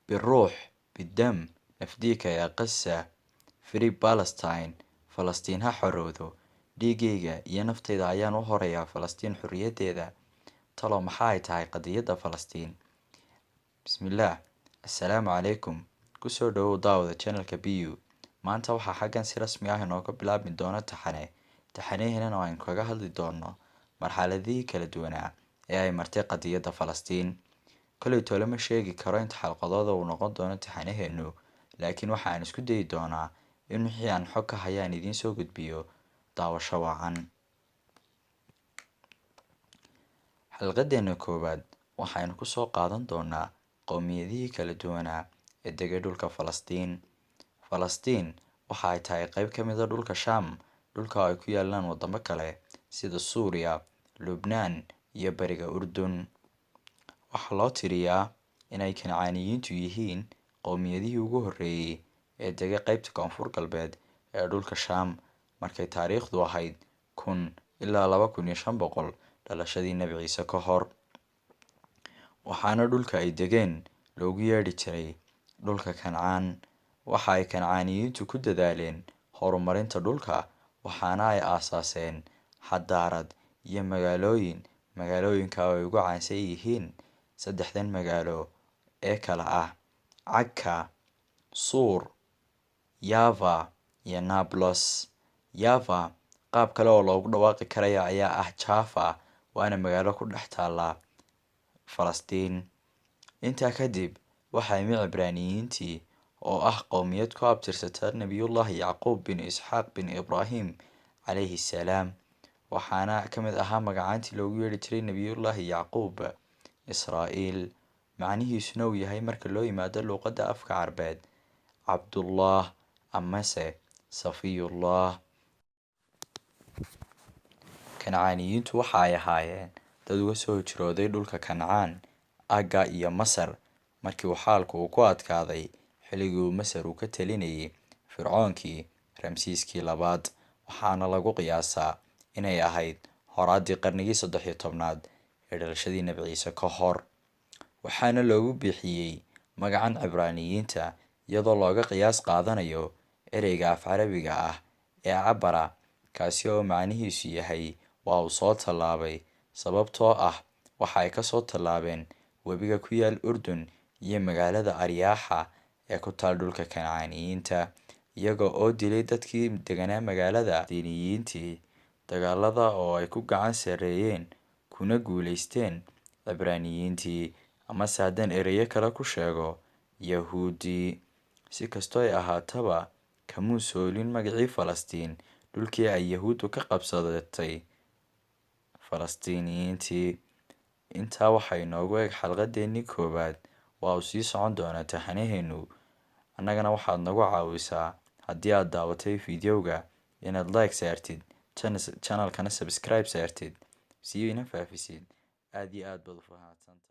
بالروح بالدم نفديك يا قسة free Palestine Falastin ha xorowdo dhiigayga iyo naftayda ayaan u horeeyaa Falastiin xorriyadeeda talo maxaa ay tahay qadiyada Falastiin bismillaah assalaamu calaykum kusoo dhawow daawada channelka BeYou maanta waxaa xaggan si rasmi ah inooga bilaabi doona taxaneheena oo aynu kaga hadli doono marxaladihii kala duwanaa ee ay martay qadiyada Falastiin kolay lama sheegi karo inta xalqadooda uu noqon doono taxaneheenu laakiin waxaan isku dayi doonaa in wixii aan xog ka hayaan idiin soo gudbiyo daawasho wacan xalqadeena koowaad waxaynu ku soo qaadan doonaa qowmiyadihii kala duwanaa ee degay dhulka Falastiin waxa ay tahay qayb ka mid ah dhulka Shaam dhulka ay ku yaalaan wadamo kale sida Suuriya, Lubnaan iyo bariga Urdun waxaa loo tiriyaa inay Kancaaniyiintu yihiin qowmiyadihii ugu horreeyay ee degay qaybta koonfur galbeed ee dhulka Shaam markay taariikhdu ahayd 1000 ilaa 2500 dhalashadii Nabi Ciise ka hor waxaana dhulka ay degeen loogu yeedhi jiray dhulka Kancaan waxa ay Kancaaniyiintu ku dadaaleen horumarinta dhulka waxaana ay aasaaseen xadaarad iyo magaalooyinka ay ugu caansan yihiin saddexdan magaalo ee kala ah Cagka, Suur, Yava iyo Nablus Yava qaab kale oo loogu dhawaaqi karaya ayaa ah Jaffa waana magaalo ku dhex taala Falastiin intaa kadib waxay Cibraaniyiintii oo ah qowmiyad ku abtirsata Nabiyullaahi Yacquub bin Isxaaq bin Ibraahim calayhi salaam waxaana ka mid ahaa magacaantii loogu yeedhi jiray Nabiyullaahi Yacquub Israa'iil macnihiisuna uu yahay marka loo yimaado luqadda afka Carbeed Cabdullah amase Safiyullah Kancaaniyiintu waxa ay ahaayeen dad uga soo hijrooday dhulka Kancaan Agga iyo Masar markii uu xaalku ku adkaaday xilligii Masar uu ka talinayay Fircoonkii Ramsiiskii labaad waxaana lagu qiyaasaa inay ahayd horaadii qarnigii 13aad ee dhalashadii Nabi Ciise ka hor waxaana loogu bixiyay magacan Cibraaniyiinta iyadoo looga qiyaas qaadanayo ereyga af Carabiga ah ee cabara kaasi oo macnihiisu yahay waa uu soo tallaabay sababtoo ah waxa ay ka soo tallaabeen webiga ku yaal Urdun iyo magaalada Aryaaxa ee ku taal dhulka Kancaaniyiinta iyaga oo dilay dadkii deganaa magaalada Falastiin dagaalada oo ay ku gacan sareeyeen kuna guuleysteen Cibraaniyiintii ama haddaan ereyo kale ku sheego Yahuudi si kastoo ay ahaataba kamuu soolin magacii Falastiin dhulkii ay Yahuuddu ka qabsadatay Falastiniyiintii intaa waxaa inoogu eg xalqadeennii koowaad waa uu sii socon doonaa taxaneheenu annagana waxaad nagu caawisaa haddii aad daawatay fiidiyowga inaad like saartid channelkana subscribe saartid si ina faafisid aad iyo aad baad u mahadsantahay